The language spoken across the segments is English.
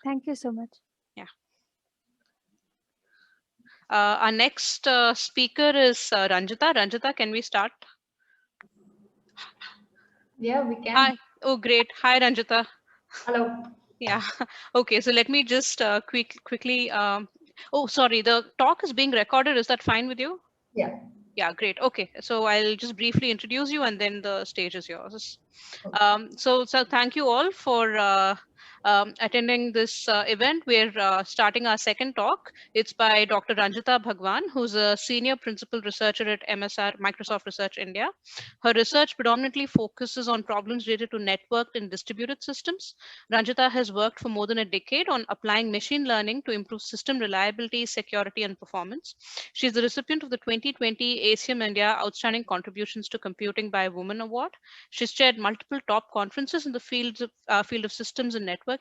Thank you so much. Yeah. Our next speaker is Ranjita. Ranjita, can we start? Yeah, we can. Hi. Oh, great. Hi, Ranjita. Hello. Yeah. Okay. So let me just quickly. Oh, sorry. The talk is being recorded. Is that fine with you? Yeah. Yeah, great. Okay, so I'll just briefly introduce you and then the stage is yours. Okay. So thank you all for attending this event. We're starting our second talk. It's by Dr. Ranjita Bhagwan, who's a senior principal researcher at MSR, Microsoft Research India. Her research predominantly focuses on problems related to networked and distributed systems. Ranjita has worked for more than a decade on applying machine learning to improve system reliability, security, and performance. She is the recipient of the 2020 ACM India Outstanding Contributions to Computing by a Woman Award. She's chaired multiple top conferences in the field of systems and networking.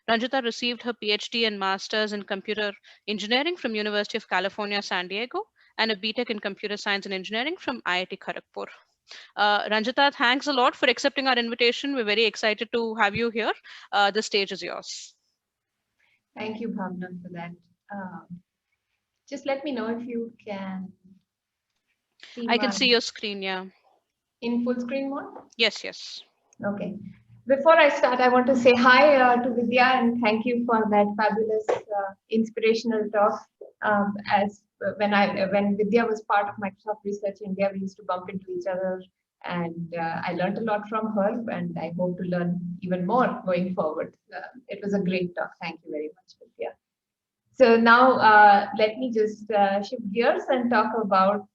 Ranjita received her PhD and Masters in Computer Engineering from University of California, San Diego, and a BTech in Computer Science and Engineering from IIT Kharagpur. Ranjita, thanks a lot for accepting our invitation. We're very excited to have you here. The stage is yours. Thank you, Bhavna, for that. Just let me know if you can see I can my see your screen, yeah. in full screen mode. Yes, yes. Okay. Before I start, I want to say hi to Vidya and thank you for that fabulous, inspirational talk. As when Vidya was part of Microsoft Research India, we used to bump into each other, and I learned a lot from her, and I hope to learn even more going forward. It was a great talk. Thank you very much, Vidya. So now let me just shift gears and talk about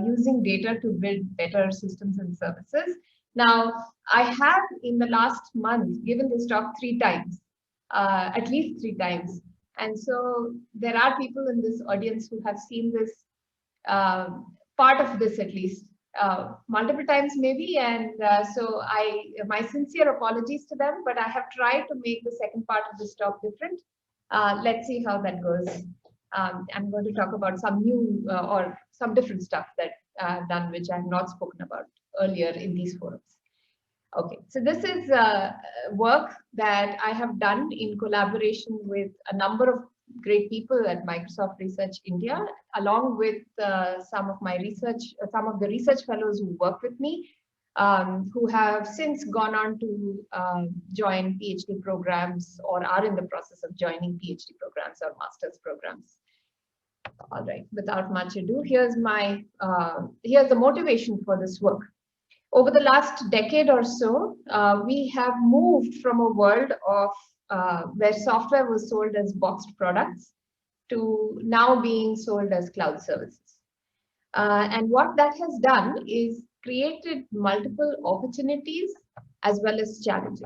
using data to build better systems and services. Now, I have in the last month given this talk 3 times, at least 3 times. And so there are people in this audience who have seen this, part of this at least, multiple times maybe. And so my sincere apologies to them, but I have tried to make the second part of this talk different. Let's see how that goes. I'm going to talk about some new or some different stuff that I've done, which I have not spoken about earlier in these forums. Okay, so this is work that I have done in collaboration with a number of great people at Microsoft Research India, along with some of the research fellows who work with me, who have since gone on to join PhD programs or are in the process of joining PhD programs or master's programs. All right, without much ado, here's the motivation for this work. Over the last decade or so, we have moved from a world of where software was sold as boxed products to now being sold as cloud services. And what that has done is created multiple opportunities as well as challenges.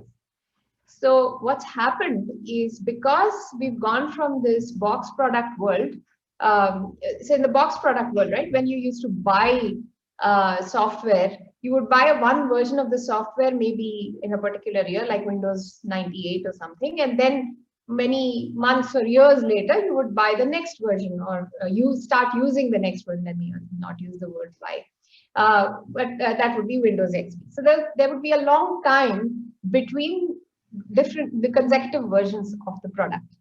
So what's happened is because we've gone from this box product world, so in the box product world, right, when you used to buy software, you would buy one version of the software maybe in a particular year, like Windows 98 or something, and then many months or years later, you would buy the next version, or you start using the next version. Let me not use the word buy, but that would be Windows XP. So there would be a long time between the consecutive versions of the product.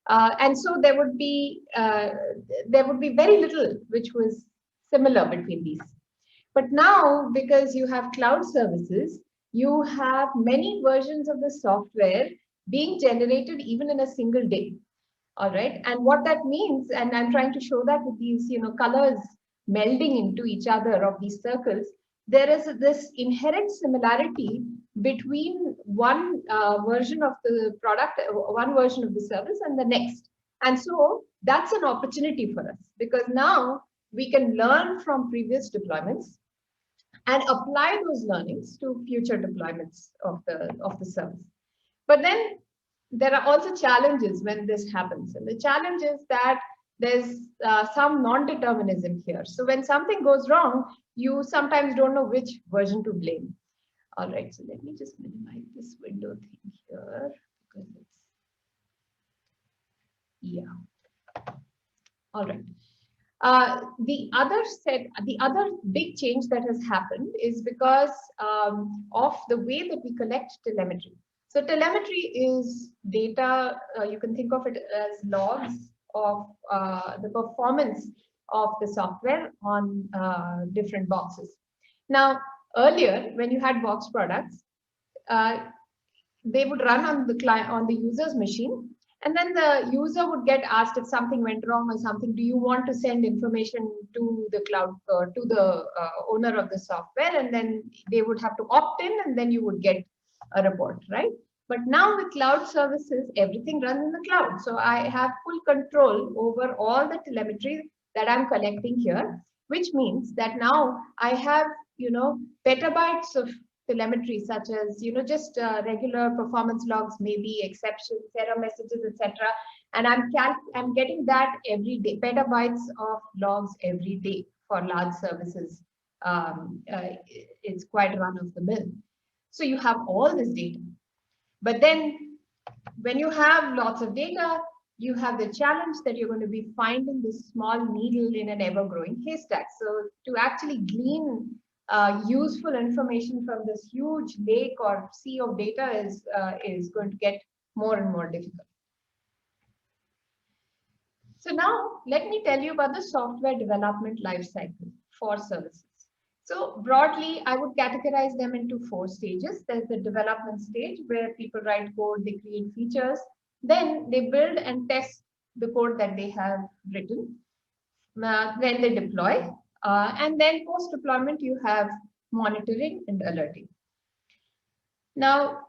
And so there would be very little which was similar between these. But now, because you have cloud services, you have many versions of the software being generated even in a single day. All right. And what that means, and I'm trying to show that with these, colors melding into each other of these circles, there is this inherent similarity between one version of the product, one version of the service and the next. And so that's an opportunity for us, because now we can learn from previous deployments and apply those learnings to future deployments of the service. But then there are also challenges when this happens. And the challenge is that there's some non-determinism here. So when something goes wrong, you sometimes don't know which version to blame. All right, so let me just minimize this window thing here, because it's, yeah. All right. The other big change that has happened is because of the way that we collect telemetry. So telemetry is data, you can think of it as logs of the performance of the software on different boxes. Now, earlier, when you had box products, they would run on the client, on the user's machine, and then the user would get asked if something went wrong or something. Do you want to send information to the cloud, to the owner of the software? And then they would have to opt in, and then you would get a report, right? But now with cloud services, everything runs in the cloud. So I have full control over all the telemetry that I'm collecting here, which means that now I have, petabytes of telemetry, such as just regular performance logs, maybe exceptions, error messages, etc. And I'm getting that every day, petabytes of logs every day for large services. It's quite run of the mill. So you have all this data, but then when you have lots of data, you have the challenge that you're going to be finding this small needle in an ever-growing haystack. So to actually glean useful information from this huge lake or sea of data is going to get more and more difficult. So now let me tell you about the software development lifecycle for services. So broadly, I would categorize them into 4 stages. There's the development stage where people write code, they create features, then they build and test the code that they have written. Then they deploy, and then post-deployment, you have monitoring and alerting. Now,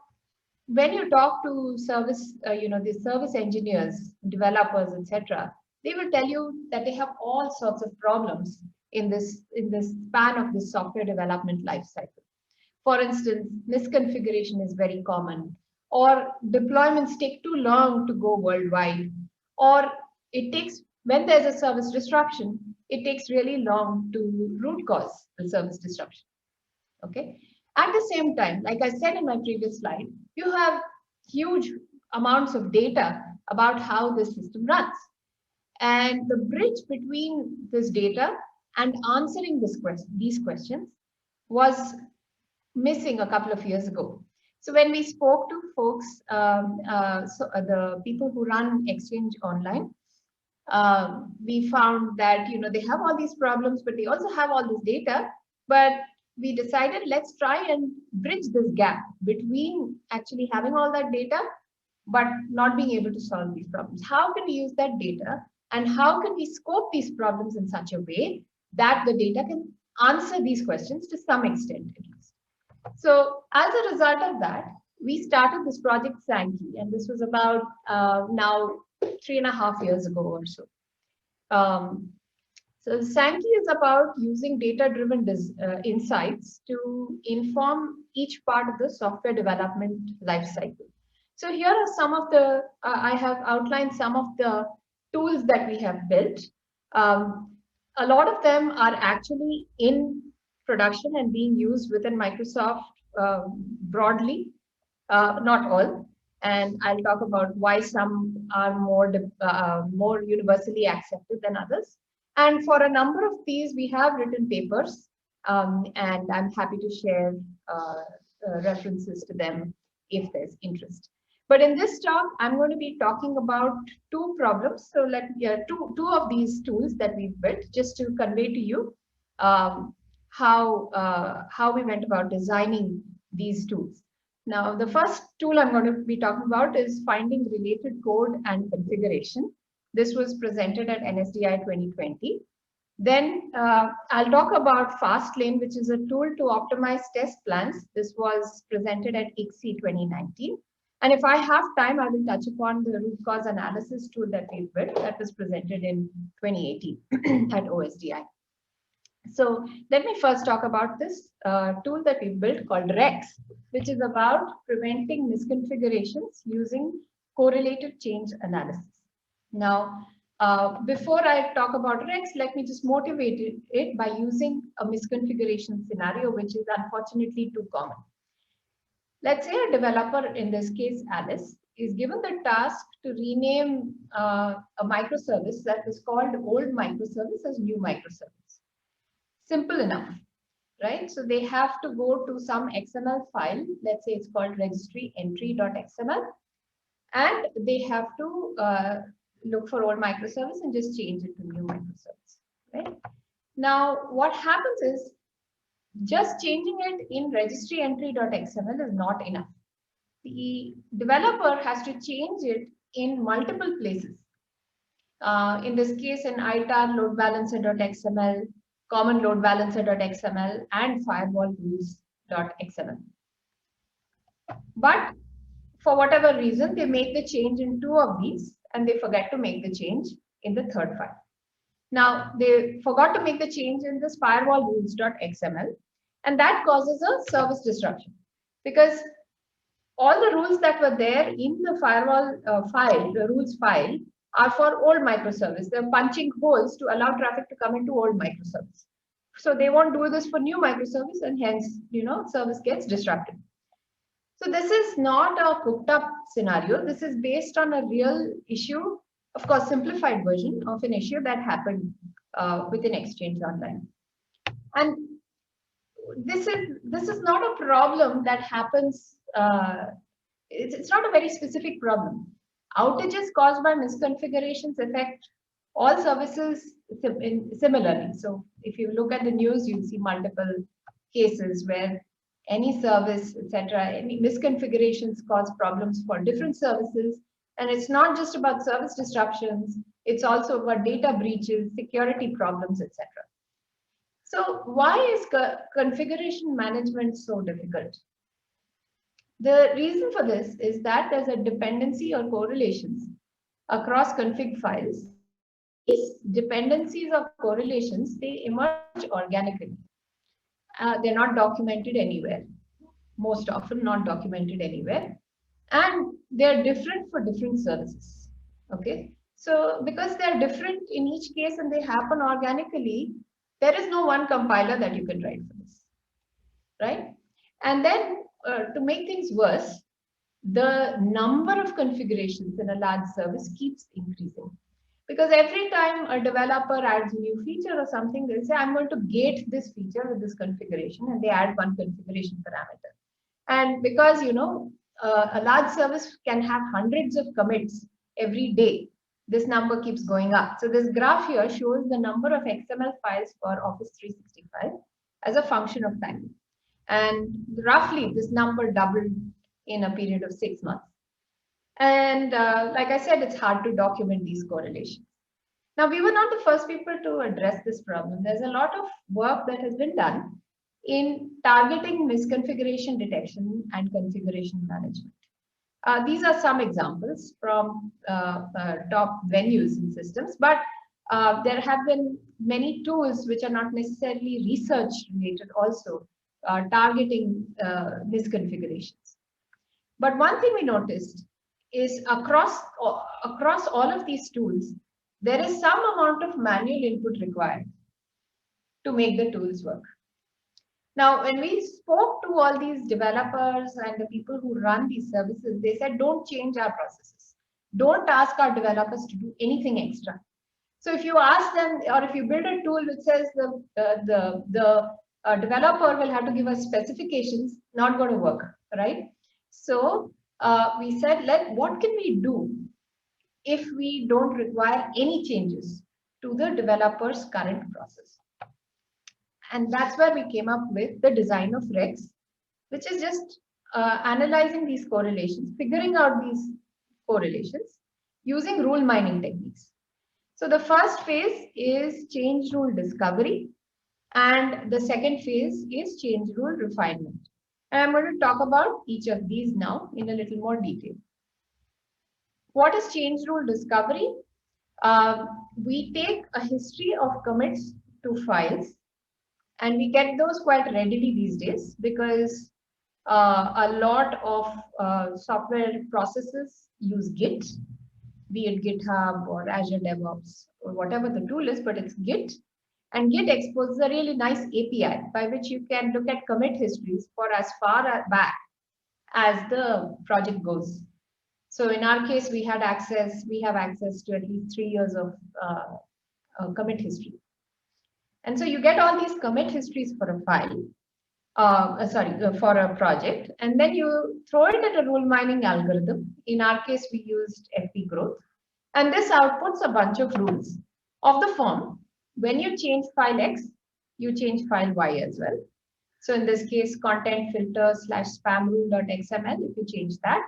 when you talk to service, the service engineers, developers, etc., they will tell you that they have all sorts of problems in this span of this software development lifecycle. For instance, misconfiguration is very common, or deployments take too long to go worldwide, or it takes, when there's a service disruption, it takes really long to root cause the service disruption. Okay. At the same time, like I said in my previous slide, you have huge amounts of data about how the system runs. And the bridge between this data and answering these questions was missing a couple of years ago. So when we spoke to folks, the people who run Exchange Online, we found that they have all these problems, but they also have all this data. But we decided, let's try and bridge this gap between actually having all that data, but not being able to solve these problems. How can we use that data, and how can we scope these problems in such a way that the data can answer these questions to some extent at least? So as a result of that, we started this project Sankey, and this was about now 3.5 years ago or so. So Sankey is about using data-driven insights to inform each part of the software development lifecycle. So here are some of the, I have outlined some of the tools that we have built. A lot of them are actually in production and being used within Microsoft broadly, not all. And I'll talk about why some are more universally accepted than others. And for a number of these, we have written papers, and I'm happy to share references to them if there's interest. But in this talk, I'm going to be talking about 2 problems. So two of these tools that we've built, just to convey to you how we went about designing these tools. Now, the first tool I'm going to be talking about is finding related code and configuration. This was presented at NSDI 2020. Then I'll talk about Fastlane, which is a tool to optimize test plans. This was presented at ICSI 2019. And if I have time, I will touch upon the root cause analysis tool that we built that was presented in 2018 at OSDI. So let me first talk about this tool that we built called REX, which is about preventing misconfigurations using correlated change analysis. Now, before I talk about REX, let me just motivate it by using a misconfiguration scenario, which is unfortunately too common. Let's say a developer, in this case Alice, is given the task to rename a microservice that was called old microservice as new microservice. Simple enough. right? So they have to go to some XML file, let's say it's called registry entry.xml, and they have to look for old microservice and just change it to new microservice, right? Now, what happens is just changing it in registry entry.xml is not enough. The developer has to change it in multiple places. In this case, in ITAR load balancer.xml, common load balancer.xml, and firewall rules.xml. But for whatever reason, they make the change in two of these and they forget to make the change in the third file. Now, they forgot to make the change in this firewall rules.xml, and that causes a service disruption because all the rules that were there in the firewall file, the rules file, are for old microservice. They're punching holes to allow traffic to come into old microservice. So they won't do this for new microservice, and hence, service gets disrupted. So this is not a cooked up scenario. This is based on a real issue, of course, simplified version of an issue that happened within Exchange Online. And this is not a problem that happens. It's not a very specific problem. Outages caused by misconfigurations affect all services similarly. So if you look at the news, you'll see multiple cases where any service, etc., any misconfigurations cause problems for different services. And it's not just about service disruptions, it's also about data breaches, security problems, etc. So why is configuration management so difficult? The reason for this is that there's a dependency or correlations across config files. These dependencies or correlations, they emerge organically. They're not documented anywhere, most often not documented anywhere. And they're different for different services, okay? So because they're different in each case and they happen organically, there is no one compiler that you can write for this, right? And then to make things worse, the number of configurations in a large service keeps increasing. Because every time a developer adds a new feature or something, they'll say, I'm going to gate this feature with this configuration, and they add one configuration parameter. And because, a large service can have hundreds of commits every day, this number keeps going up. So this graph here shows the number of XML files for Office 365 as a function of time. And roughly this number doubled in a period of 6 months. And like I said, it's hard to document these correlations. Now, we were not the first people to address this problem. There's a lot of work that has been done in targeting misconfiguration detection and configuration management. These are some examples from top venues and systems, but there have been many tools which are not necessarily research related also targeting misconfigurations. But one thing we noticed is across all of these tools, there is some amount of manual input required to make the tools work. Now, when we spoke to all these developers and the people who run these services, they said, don't change our processes. Don't ask our developers to do anything extra. So if you ask them, or if you build a tool which says the developer will have to give us specifications, not going to work, right? So we said, what can we do if we don't require any changes to the developer's current process? And that's where we came up with the design of Rex, which is just analyzing these correlations, figuring out these correlations using rule mining techniques. So the first phase is change rule discovery, and the second phase is change rule refinement. And I'm going to talk about each of these now in a little more detail. What is change rule discovery? We take a history of commits to files, and we get those quite readily these days because a lot of software processes use Git, be it GitHub or Azure DevOps or whatever the tool is, but it's Git. And Git exposes a really nice API by which you can look at commit histories for as far back as the project goes. So in our case, we have access to at least 3 years of commit history. And so you get all these commit histories for a file, for a project, and then you throw it at a rule mining algorithm. In our case, we used FP Growth, and this outputs a bunch of rules of the form. When you change file X, you change file Y as well. So in this case, content filter / spam rule.xml, if you change that,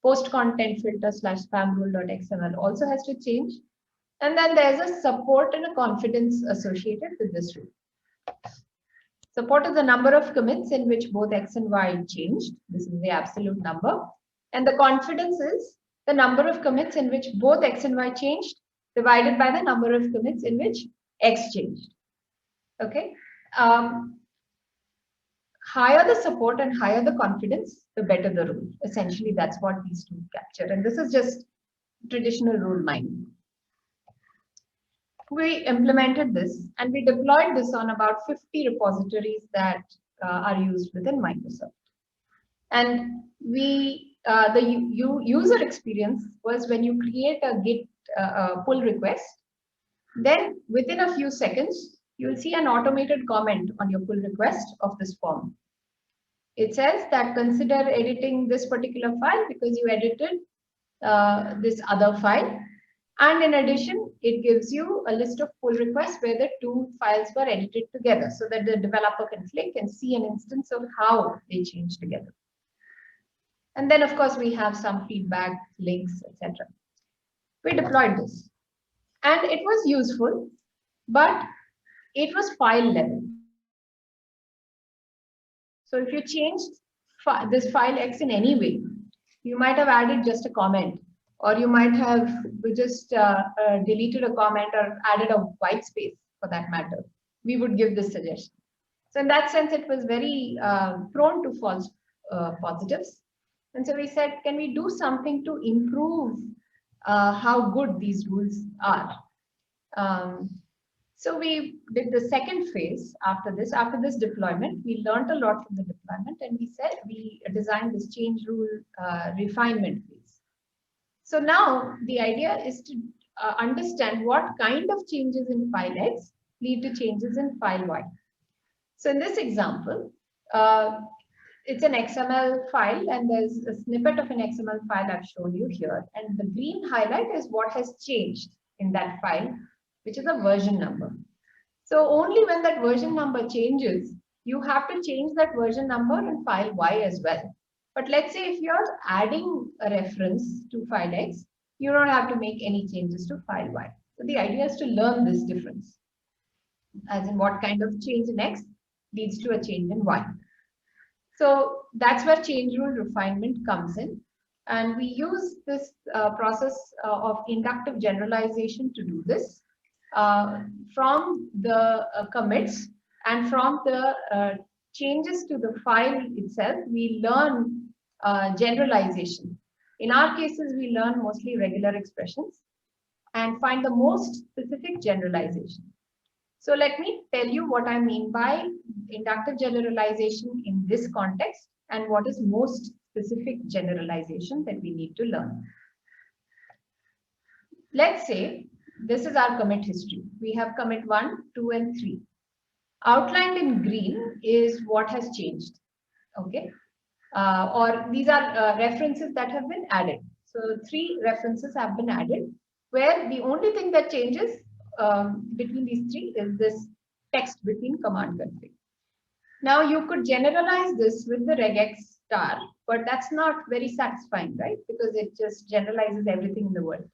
post content filter / spam rule.xml also has to change. And then there's a support and a confidence associated with this rule. Support is the number of commits in which both X and Y changed. This is the absolute number. And the confidence is the number of commits in which both X and Y changed divided by the number of commits in which X changed. Okay. Higher the support and higher the confidence, the better the rule. Essentially, that's what these two capture. And this is just traditional rule mining. We implemented this and we deployed this on about 50 repositories that are used within Microsoft. And the user experience was when you create a Git pull request, then within a few seconds, you'll see an automated comment on your pull request of this form. It says that consider editing this particular file because you edited this other file. And in addition, it gives you a list of pull requests where the two files were edited together so that the developer can click and see an instance of how they change together. And then, of course, we have some feedback, links, etc. We deployed this. And it was useful, but it was file level. So if you changed this file X in any way, you might have added just a comment, or you might have just deleted a comment or added a white space for that matter. We would give this suggestion. So in that sense, it was very prone to false positives. And so we said, can we do something to improve how good these rules are? So we did the second phase after this deployment. We learned a lot from the deployment, and we said we designed this change rule refinement phase. So now the idea is to understand what kind of changes in file X lead to changes in file Y. So in this example, it's an XML file, and there's a snippet of an XML file I've shown you here. And the green highlight is what has changed in that file, which is a version number. So only when that version number changes, you have to change that version number in file Y as well. But let's say if you're adding a reference to file X, you don't have to make any changes to file Y. So the idea is to learn this difference, as in what kind of change in X leads to a change in Y. So that's where change rule refinement comes in. And we use this process of inductive generalization to do this. From the commits and from the changes to the file itself, we learn generalization. In our cases, we learn mostly regular expressions and find the most specific generalization. So let me tell you what I mean by inductive generalization in this context and what is most specific generalization that we need to learn. Let's say this is our commit history. We have commit 1, 2, and 3. Outlined in green is what has changed. Okay. Or these are references that have been added. So 3 references have been added, where the only thing that changes between these 3 is this text between command config. Now you could generalize this with the regex star, but that's not very satisfying, right? Because it just generalizes everything in the world.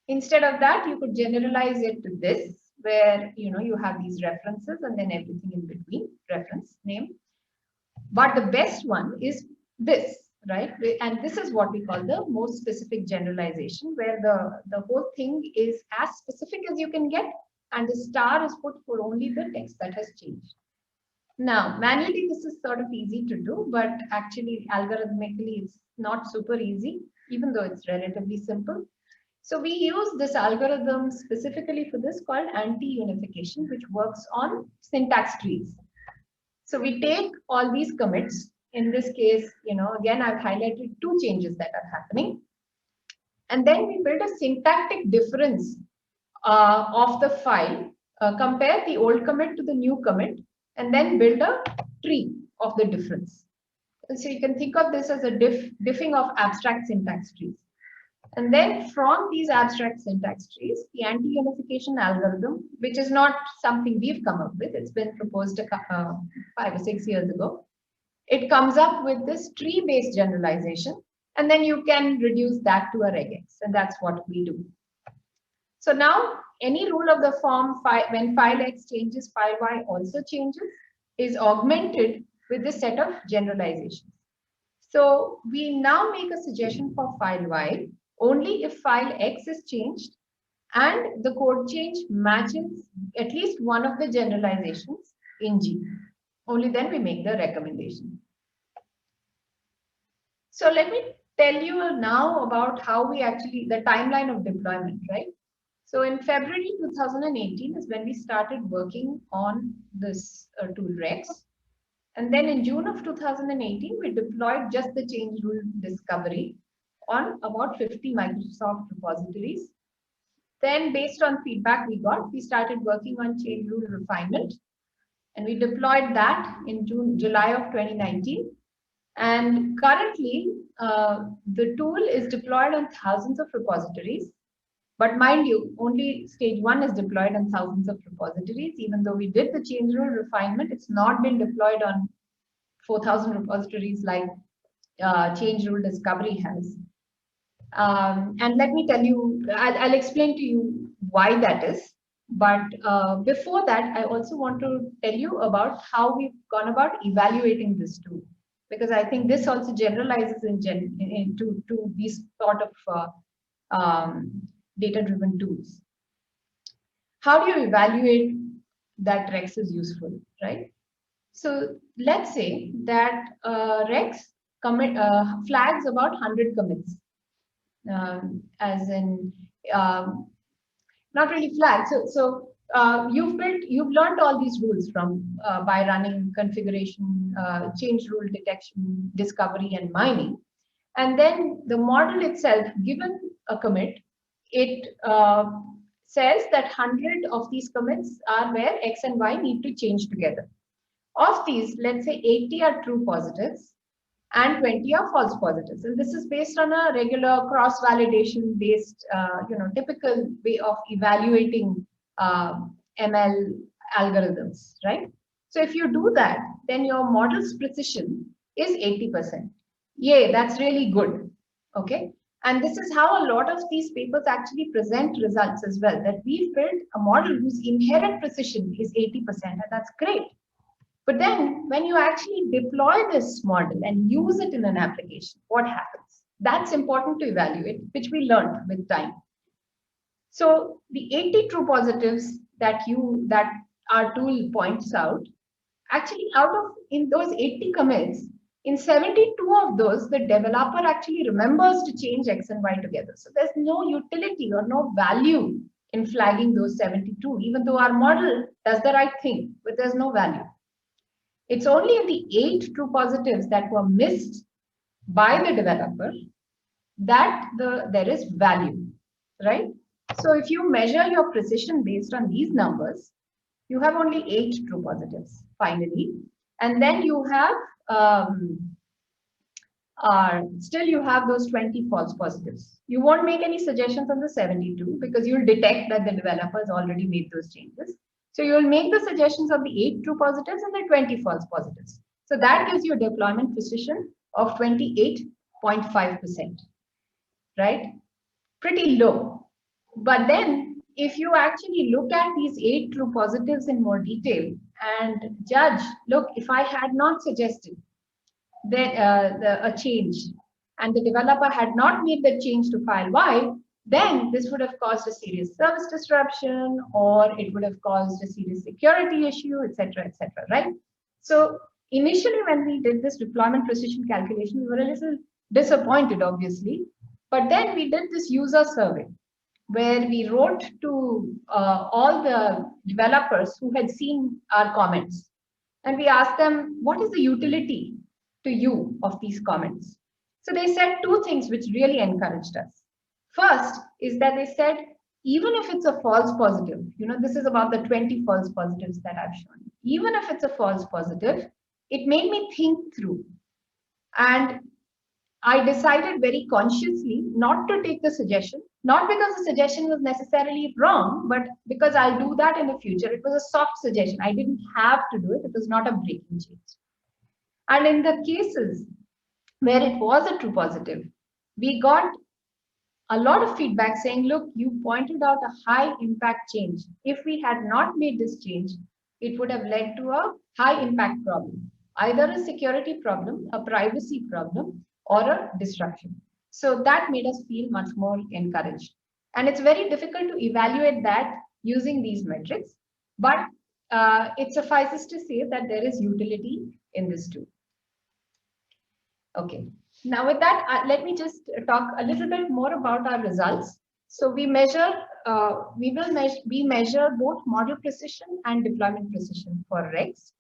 Instead of that, you could generalize it to this, where you have these references and then everything in between, reference name. But the best one is this, right? And this is what we call the most specific generalization, where the whole thing is as specific as you can get, and the star is put for only the text that has changed. Now, manually, this is sort of easy to do, but actually algorithmically, it's not super easy, even though it's relatively simple. So we use this algorithm specifically for this called anti-unification, which works on syntax trees. So we take all these commits. In this case, again, I've highlighted 2 changes that are happening. And then we build a syntactic difference of the file compare the old commit to the new commit, and then build a tree of the difference. So you can think of this as a diffing of abstract syntax trees. And then from these abstract syntax trees, the anti-unification algorithm, which is not something we've come up with, it's been proposed 5 or 6 years ago. It comes up with this tree-based generalization, and then you can reduce that to a regex, and that's what we do. So now any rule of the form when file X changes, file Y also changes is augmented with this set of generalizations. So we now make a suggestion for file Y only if file X is changed and the code change matches at least one of the generalizations in G. Only then we make the recommendation. So let me tell you now about how we actually, the timeline of deployment, right? So in February 2018 is when we started working on this tool Rex. And then in June of 2018, we deployed just the change rule discovery on about 50 Microsoft repositories. Then based on feedback we got, we started working on change rule refinement. And we deployed that in July of 2019. And currently, the tool is deployed on thousands of repositories. But mind you, only stage 1 is deployed on thousands of repositories. Even though we did the change rule refinement, it's not been deployed on 4,000 repositories like change rule discovery has. And let me tell you, I'll explain to you why that is. But before that, I also want to tell you about how we've gone about evaluating this tool, because I think this also generalizes into these sort of data-driven tools. How do you evaluate that Rex is useful, right? So let's say that Rex flags about 100 commits, as in not really flags. So you've learned all these rules from by running configuration, change rule detection, discovery, and mining, and then the model itself, given a commit, it says that 100 of these commits are where X and Y need to change together. Of these, let's say 80 are true positives and 20 are false positives. And this is based on a regular cross-validation based, typical way of evaluating ML algorithms, right? So if you do that, then your model's precision is 80%. Yay, that's really good, okay? And this is how a lot of these papers actually present results as well, that we've built a model whose inherent precision is 80%, and that's great. But then when you actually deploy this model and use it in an application, what happens? That's important to evaluate, which we learned with time. So the 80 true positives that our tool points out, actually in those 80 commits, in 72 of those, the developer actually remembers to change X and Y together. So there's no utility or no value in flagging those 72, even though our model does the right thing, but there's no value. It's only in the 8 true positives that were missed by the developer that there is value, right? So if you measure your precision based on these numbers, you have only 8 true positives finally, and then you have still you have those 20 false positives. You won't make any suggestions on the 72 because you'll detect that the developer has already made those changes. So you'll make the suggestions of the 8 true positives and the 20 false positives. So that gives you a deployment precision of 28.5%, right? Pretty low. But then if you actually look at these 8 true positives in more detail and judge, look, if I had not suggested a change and the developer had not made the change to file Y, then this would have caused a serious service disruption, or it would have caused a serious security issue, etc., right? So initially when we did this deployment precision calculation, we were a little disappointed, obviously, but then we did this user survey where we wrote to all the developers who had seen our comments, and we asked them, what is the utility to you of these comments? So they said 2 things which really encouraged us. First is that they said, even if it's a false positive, this is about the 20 false positives that I've shown. Even if it's a false positive, it made me think through. And I decided very consciously not to take the suggestion, not because the suggestion was necessarily wrong, but because I'll do that in the future. It was a soft suggestion. I didn't have to do it. It was not a breaking change. And in the cases where it was a true positive, we got a lot of feedback saying, look, you pointed out a high impact change. If we had not made this change, it would have led to a high impact problem, either a security problem, a privacy problem, or a disruption. So that made us feel much more encouraged. And it's very difficult to evaluate that using these metrics, but it suffices to say that there is utility in this too. Okay. Now with that, let me just talk a little bit more about our results. So we measure both model precision and deployment precision for REGs.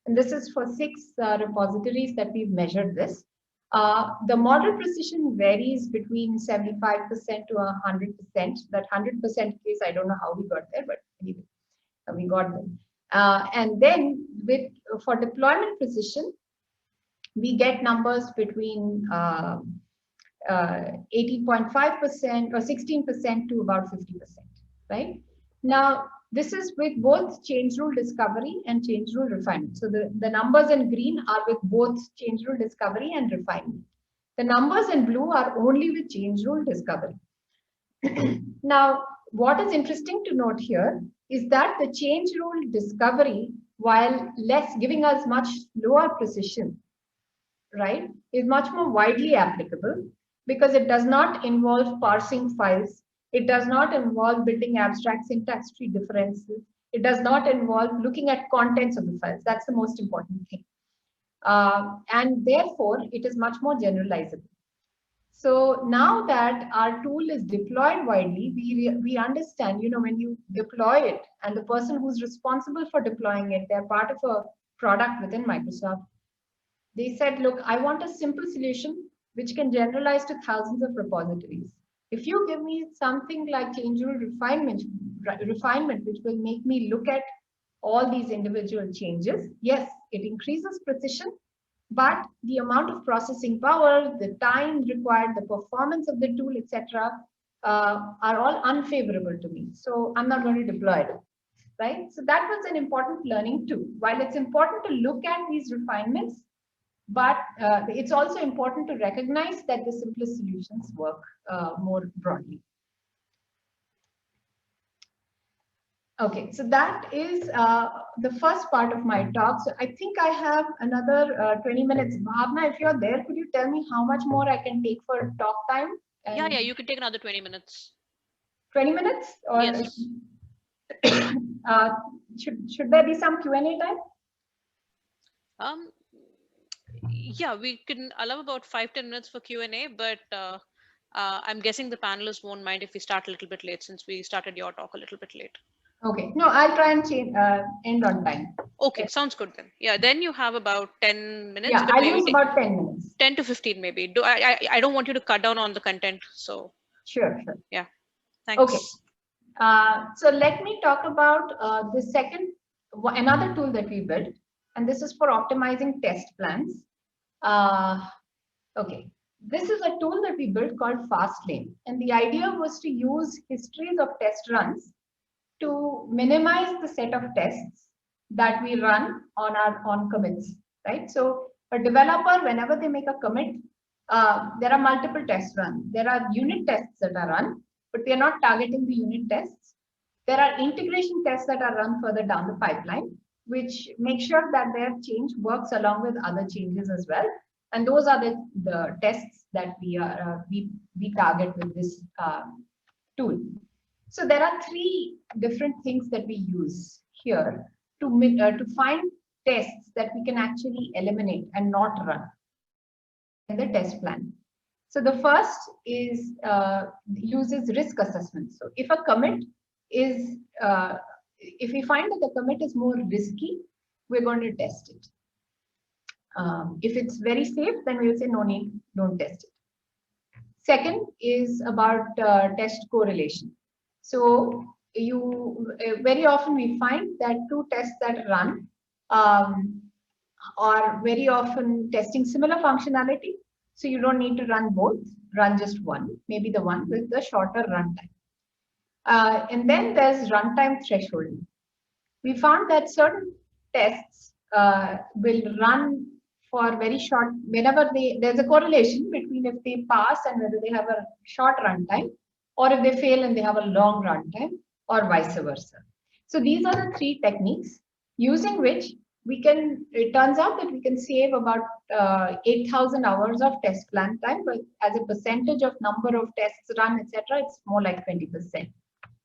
And this is for 6 repositories that we've measured this. The model precision varies between 75% to 100%. That 100% case, I don't know how we got there, but anyway, we got them. And then for deployment precision, we get numbers between 18.5% or 16% to about 50%, right? Now, this is with both change rule discovery and change rule refinement. So the numbers in green are with both change rule discovery and refinement. The numbers in blue are only with change rule discovery. Now, what is interesting to note here is that the change rule discovery, while giving us much lower precision, right, is much more widely applicable because it does not involve parsing files. It does not involve building abstract syntax tree differences. It does not involve looking at contents of the files. That's the most important thing. And therefore, it is much more generalizable. So now that our tool is deployed widely, we understand, when you deploy it and the person who's responsible for deploying it, they're part of a product within Microsoft. They said, look, I want a simple solution which can generalize to thousands of repositories. If you give me something like change rule refinement, which will make me look at all these individual changes, yes, it increases precision, but the amount of processing power, the time required, the performance of the tool, etc., are all unfavorable to me. So I'm not going to deploy it, right? So that was an important learning too. While it's important to look at these refinements, but it's also important to recognize that the simplest solutions work more broadly. Okay, so that is the first part of my talk. So I think I have another 20 minutes. Bhavna, if you're there, could you tell me how much more I can take for talk time? Yeah, you can take another 20 minutes. 20 minutes? Or yes. Should there be some Q&A time? Yeah, we can allow about 5-10 minutes for Q&A, but I'm guessing the panelists won't mind if we start a little bit late, since we started your talk a little bit late. Okay, no, I'll try and end on time. Okay, sounds good then. Yeah, then you have about 10 minutes. Yeah, I'll use about 10 minutes. 10 to 15 maybe. I don't want you to cut down on the content, so. Sure. Yeah, thanks. Okay, so let me talk about another tool that we built, and this is for optimizing test plans. Okay, this is a tool that we built called Fastlane, and the idea was to use histories of test runs to minimize the set of tests that we run on commits, right? So a developer, whenever they make a commit, there are multiple tests run. There are unit tests that are run, but we are not targeting the unit tests. There are integration tests that are run further down the pipeline, which make sure that their change works along with other changes as well. And those are the tests that we target with this tool. So there are 3 different things that we use here to find tests that we can actually eliminate and not run in the test plan. So the first is uses risk assessment. So if a commit is, if we find that the commit is more risky, we're going to test it. If it's very safe, then we'll say no need, don't test it. Second is about test correlation. So you very often we find that two tests that run are very often testing similar functionality. So you don't need to run both, run just one, maybe the one with the shorter runtime. And then there's runtime thresholding. We found that certain tests will run for very short, whenever there's a correlation between if they pass and whether they have a short runtime, or if they fail and they have a long runtime, or vice versa. So these are the three techniques using which we can, it turns out that we can save about 8,000 hours of test plan time, but as a percentage of number of tests run, etc., it's more like 20%.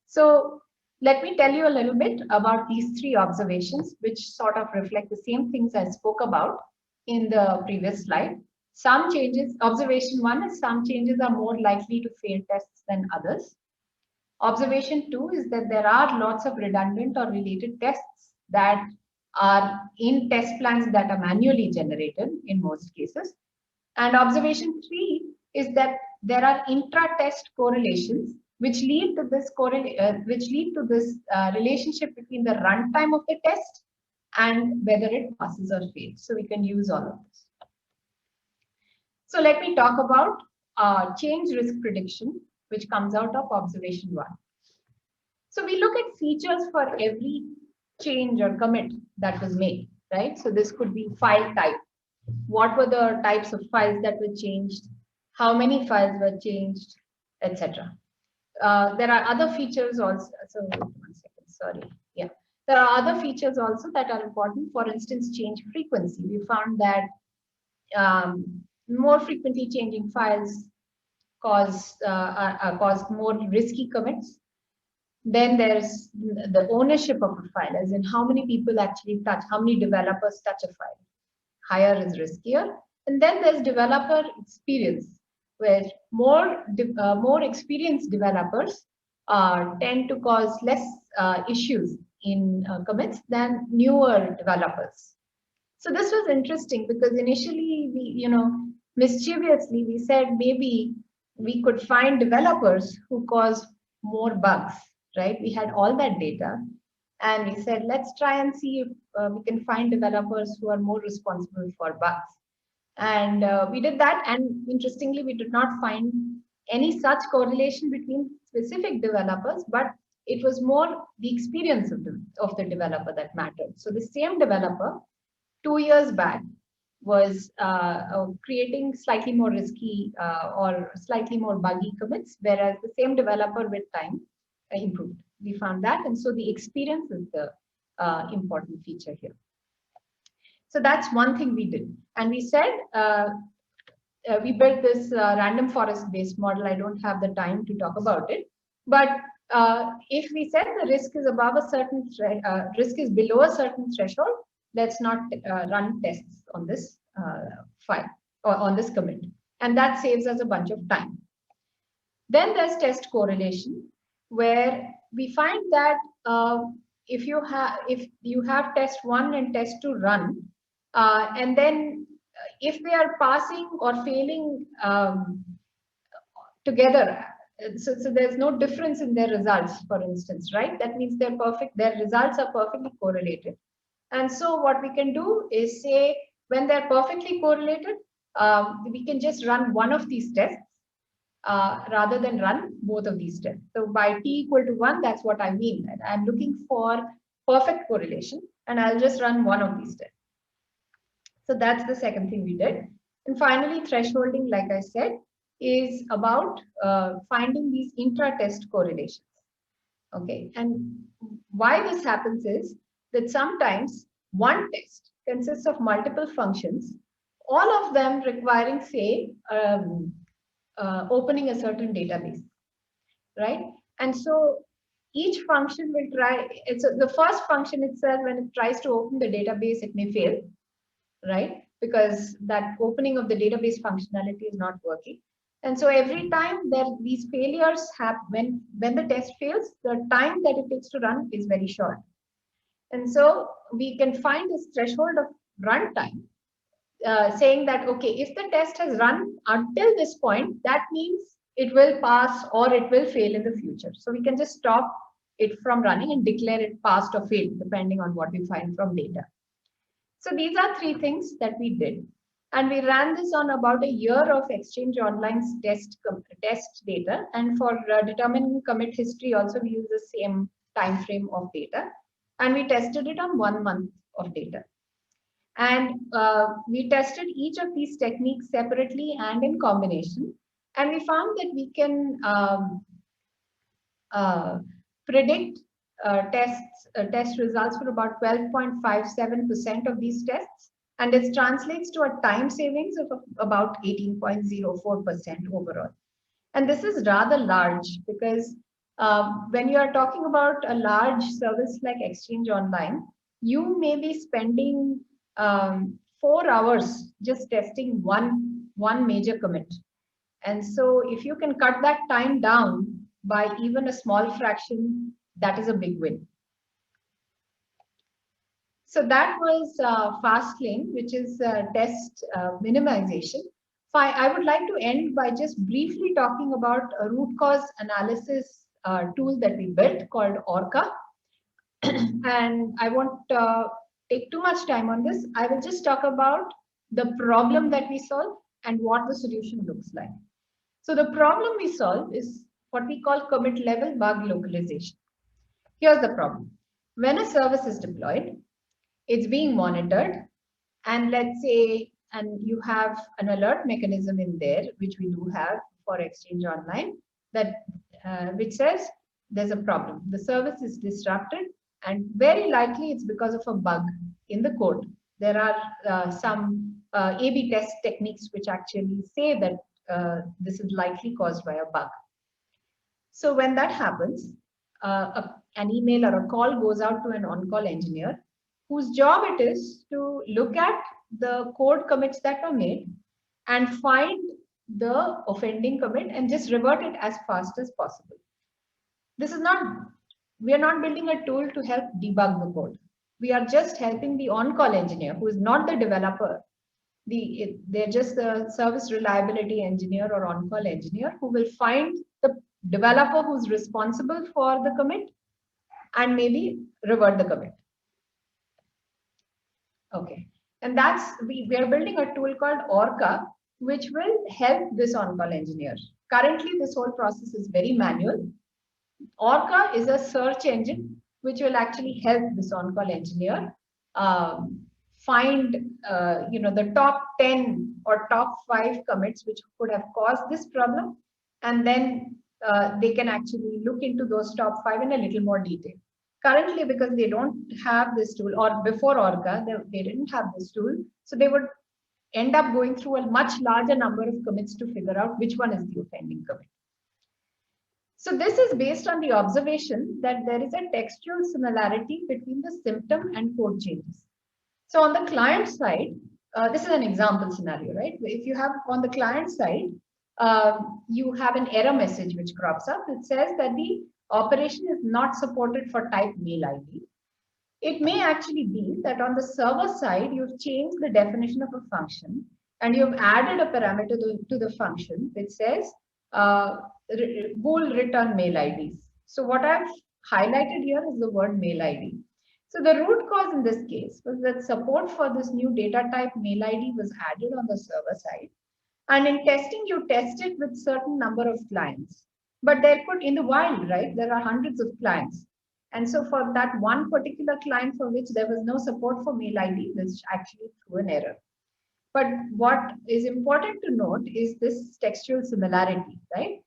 So let me tell you a little bit about these three observations, which sort of reflect the same things I spoke about in the previous slide. Some changes, observation one is some changes are more likely to fail tests than others. Observation two is that there are lots of redundant or related tests that are in test plans that are manually generated in most cases. And observation three is that there are intra-test correlations which lead to this relationship between the runtime of the test and whether it passes or fails. So we can use all of this. So let me talk about change risk prediction, which comes out of observation one. So we look at features for every change or commit that was made, right? So this could be file type. What were the types of files that were changed? How many files were changed, etc. There are other features also. So 1 second, sorry. Yeah, there are other features also that are important. For instance, change frequency. We found that more frequently changing files cause more risky commits. Then there's the ownership of a file, as in how many people actually touch, how many developers touch a file. Higher is riskier. And then there's developer experience, where more experienced developers tend to cause less issues in commits than newer developers. So this was interesting because initially we, mischievously we said maybe we could find developers who cause more bugs, right? We had all that data and we said, let's try and see if we can find developers who are more responsible for bugs. And we did that, and interestingly, we did not find any such correlation between specific developers, but it was more the experience of the developer that mattered. So the same developer 2 years back was creating slightly more risky or slightly more buggy commits, whereas the same developer with time improved. We found that, and so the experience is the important feature here. So that's one thing we did. And we said, we built this random forest-based model. I don't have the time to talk about it. But if we said the risk is above a certain risk is below a certain threshold, let's not run tests on this file or on this commit. And that saves us a bunch of time. Then there's test correlation, where we find that if you have test one and test two run, and then if they are passing or failing together, so there's no difference in their results, for instance, right? That means they're perfect, their results are perfectly correlated. And so what we can do is say, when they're perfectly correlated, we can just run one of these tests rather than run both of these tests. So by t equal to 1, that's what I mean. I'm looking for perfect correlation, and I'll just run one of these tests. So that's the second thing we did. And finally, thresholding, like I said, is about finding these intra-test correlations. Okay, and why this happens is that sometimes one test consists of multiple functions, all of them requiring, say, opening a certain database, right? And so each function will try, the first function itself, when it tries to open the database, it may fail, right? Because that opening of the database functionality is not working. And so every time that these failures happen, when the test fails, the time that it takes to run is very short. And so we can find this threshold of runtime, saying that, okay, if the test has run until this point, that means it will pass or it will fail in the future. So we can just stop it from running and declare it passed or failed, depending on what we find from data. So these are three things that we did. And we ran this on about a year of Exchange Online's test data. And for determining commit history, also we use the same time frame of data. And we tested it on 1 month of data. And we tested each of these techniques separately and in combination. And we found that we can predict test results for about 12.57% of these tests. And this translates to a time savings of about 18.04% overall. And this is rather large because when you are talking about a large service like Exchange Online, you may be spending 4 hours just testing one major commit. And so if you can cut that time down by even a small fraction, that is a big win. So that was Fastlane, which is test minimization. I would like to end by just briefly talking about a root cause analysis tool that we built called Orca. And I won't take too much time on this. I will just talk about the problem that we solve and what the solution looks like. So the problem we solve is what we call commit level bug localization. Here's the problem. When a service is deployed, it's being monitored, and let's say, and you have an alert mechanism in there, which we do have for Exchange Online, that which says there's a problem. The service is disrupted, and very likely it's because of a bug in the code. There are some A/B test techniques which actually say that this is likely caused by a bug. So when that happens, an email or a call goes out to an on-call engineer whose job it is to look at the code commits that were made and find the offending commit and just revert it as fast as possible. This is not, we are not building a tool to help debug the code. We are just helping the on-call engineer who is not the developer. They're just the service reliability engineer or on-call engineer who will find the developer who's responsible for the commit and maybe revert the commit. Okay, and that's, we are building a tool called Orca, which will help this on-call engineer. Currently, this whole process is very manual. Orca is a search engine which will actually help this on-call engineer find the top 10 or top 5 commits which could have caused this problem, and then they can actually look into those top 5 in a little more detail. Currently, because they don't have this tool, or before Orca, they didn't have this tool, so they would end up going through a much larger number of commits to figure out which one is the offending commit. So this is based on the observation that there is a textual similarity between the symptom and code changes. So on the client side, this is an example scenario, right? If you have on the client side, you have an error message which crops up. It says that the operation is not supported for type mail ID. It may actually be that on the server side, you've changed the definition of a function and you've added a parameter to the function which says bool return mail IDs. So what I've highlighted here is the word mail ID. So the root cause in this case was that support for this new data type mail ID was added on the server side. And in testing, you test it with certain number of clients. But there could, in the wild, right, there are hundreds of clients. And so for that one particular client for which there was no support for mail ID, which actually threw an error. But what is important to note is this textual similarity, right?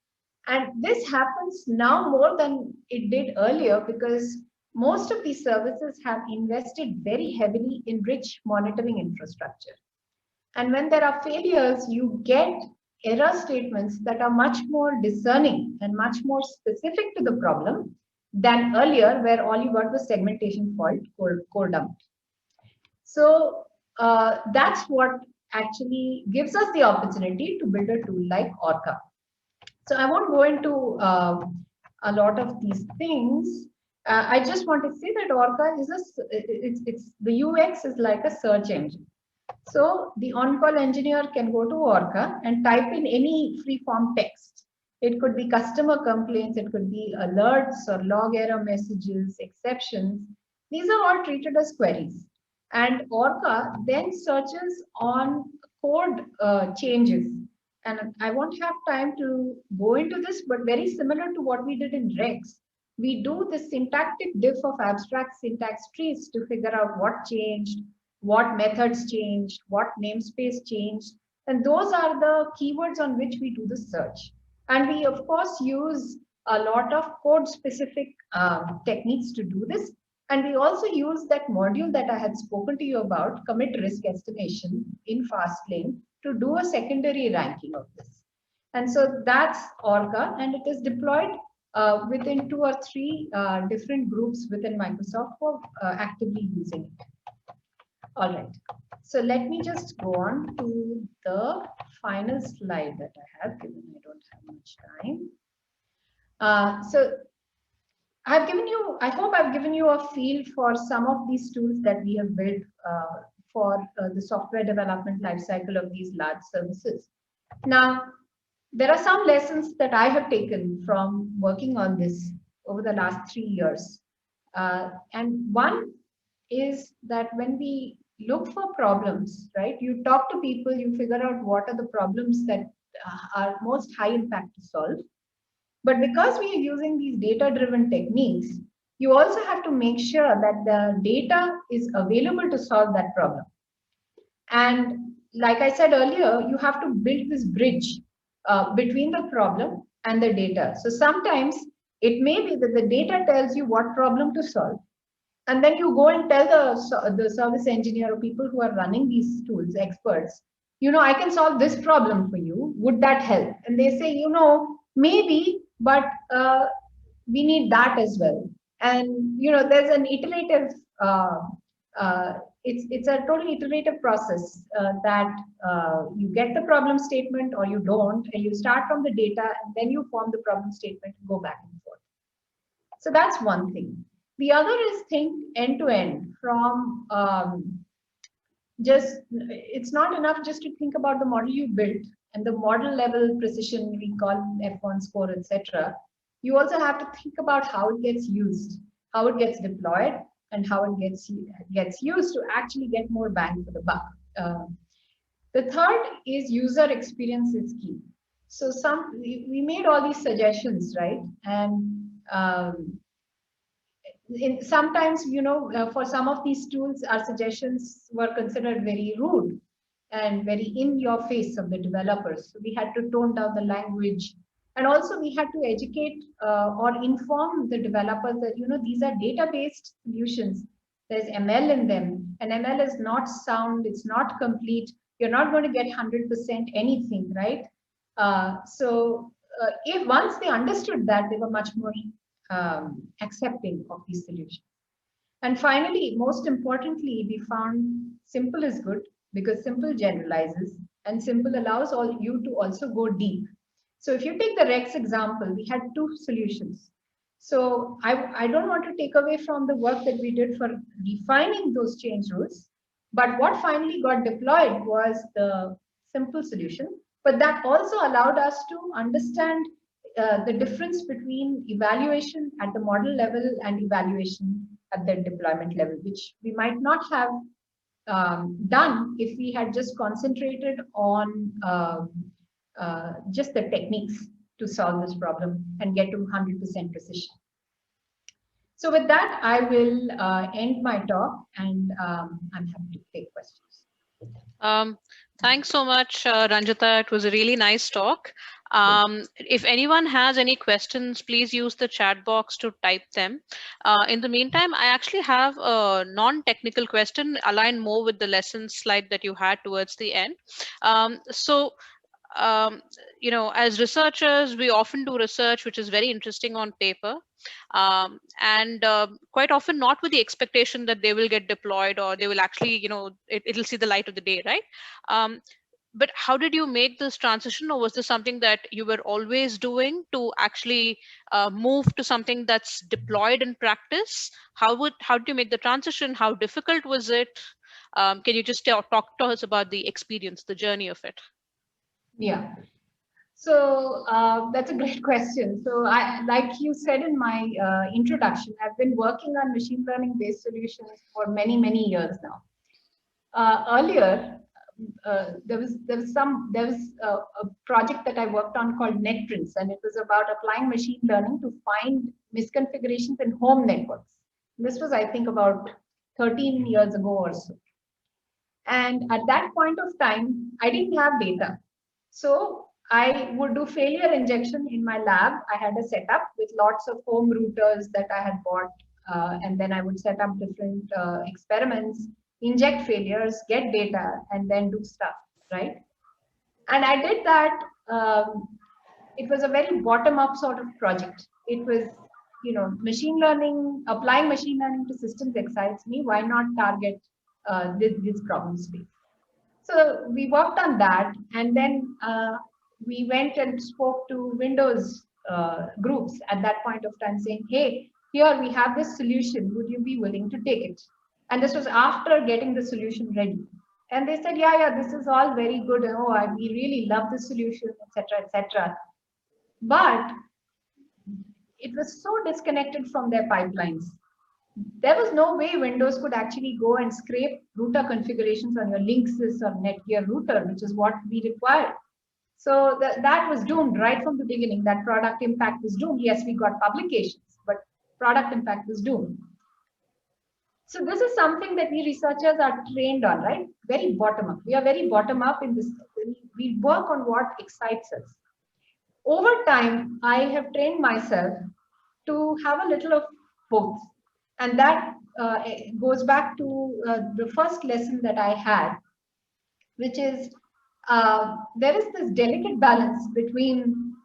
And this happens now more than it did earlier because most of these services have invested very heavily in rich monitoring infrastructure. And when there are failures, you get error statements that are much more discerning and much more specific to the problem than earlier, where all you got was segmentation fault core dumped. So that's what actually gives us the opportunity to build a tool like Orca. So I won't go into a lot of these things. I just want to say that Orca is the UX is like a search engine. So the on-call engineer can go to Orca and type in any free-form text. It could be customer complaints, it could be alerts or log error messages, exceptions. These are all treated as queries. And Orca then searches on code changes. And I won't have time to go into this, but very similar to what we did in Rex, we do the syntactic diff of abstract syntax trees to figure out what changed, what methods changed, what namespace changed. And those are the keywords on which we do the search. And we, of course, use a lot of code specific techniques to do this. And we also use that module that I had spoken to you about, commit risk estimation in Fastlane, to do a secondary ranking of this. And so that's Orca, and it is deployed within 2 or 3 different groups within Microsoft for actively using it. All right, so let me just go on to the final slide that I have, given I don't have much time. So I've given you, I hope I've given you a feel for some of these tools that we have built for the software development lifecycle of these large services. Now, there are some lessons that I have taken from working on this over the last 3 years. And one is that when we look for problems, right, you talk to people, you figure out what are the problems that are most high impact to solve. But because we are using these data-driven techniques, you also have to make sure that the data is available to solve that problem. And like I said earlier, you have to build this bridge between the problem and the data. So sometimes it may be that the data tells you what problem to solve. And then you go and tell the service engineer or people who are running these tools, experts, you know, I can solve this problem for you. Would that help? And they say, you know, maybe, but we need that as well. And, you know, there's an iterative, it's a totally iterative process that you get the problem statement or you don't, and you start from the data and then you form the problem statement and go back and forth. So that's one thing. The other is think end to end from just, it's not enough just to think about the model you built and the model level precision we call F1 score, etc. You also have to think about how it gets used, how it gets deployed, and how it gets used to actually get more bang for the buck. The third is user experience is key. So we made all these suggestions, right? And sometimes, you know, for some of these tools, our suggestions were considered very rude and very in your face of the developers. So we had to tone down the language. And also we had to educate or inform the developers that, you know, these are data-based solutions. There's ML in them, and ML is not sound, it's not complete. You're not going to get 100% anything, right? So if once they understood that, they were much more accepting of these solutions. And finally, most importantly, we found simple is good because simple generalizes and simple allows you to also go deep. So if you take the Rex example, we had 2 solutions. So I don't want to take away from the work that we did for refining those change rules, but what finally got deployed was the simple solution. But that also allowed us to understand the difference between evaluation at the model level and evaluation at the deployment level, which we might not have done if we had just concentrated on just the techniques to solve this problem and get to 100% precision. So with that, I will end my talk, and I'm happy to take questions. Thanks so much, Ranjita. It was a really nice talk. If anyone has any questions, please use the chat box to type them. In the meantime, I actually have a non-technical question aligned more with the lesson slide that you had towards the end. You know, as researchers, we often do research which is very interesting on paper, and quite often not with the expectation that they will get deployed or they will actually, you know, it'll see the light of the day, right? But how did you make this transition, or was this something that you were always doing to actually move to something that's deployed in practice? How did you make the transition? How difficult was it? Can you just talk to us about the experience, the journey of it? Yeah. So that's a great question. So like you said in my introduction, I've been working on machine learning based solutions for many, many years now. Earlier, there was a project that I worked on called NetPrints, and it was about applying machine learning to find misconfigurations in home networks. This was, I think, about 13 years ago or so. And at that point of time, I didn't have data. So I would do failure injection in my lab. I had a setup with lots of home routers that I had bought. And then I would set up different experiments, inject failures, get data, and then do stuff, right? And I did that. It was a very bottom-up sort of project. It was, machine learning, applying machine learning to systems excites me. Why not target this problem space? So we worked on that, and then we went and spoke to Windows groups at that point of time, saying, "Hey, here we have this solution. Would you be willing to take it?" And this was after getting the solution ready. And they said, "Yeah, this is all very good. We really love the solution, etc., etc." But it was so disconnected from their pipelines. There was no way Windows could actually go and scrape router configurations on your Linksys or Netgear router, which is what we required. So that was doomed right from the beginning. That product impact was doomed. Yes, we got publications, but product impact was doomed. So this is something that we researchers are trained on, right? Very bottom up. We are very bottom up in this. We work on what excites us. Over time, I have trained myself to have a little of both. And that goes back to the first lesson that I had, which is there is this delicate balance between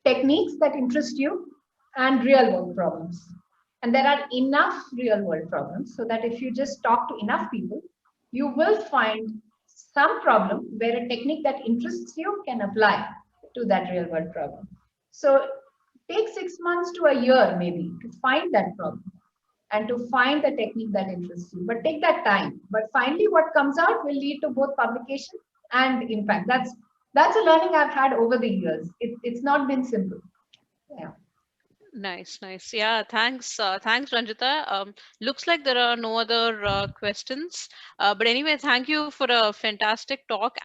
techniques that interest you and real world problems. And there are enough real world problems so that if you just talk to enough people, you will find some problem where a technique that interests you can apply to that real world problem. So take 6 months to a year maybe to find that problem and to find the technique that interests you. But take that time. But finally, what comes out will lead to both publication and impact. That's a learning I've had over the years. It's not been simple. Yeah. Nice. Yeah, thanks, Ranjita. Looks like there are no other questions. But anyway, thank you for a fantastic talk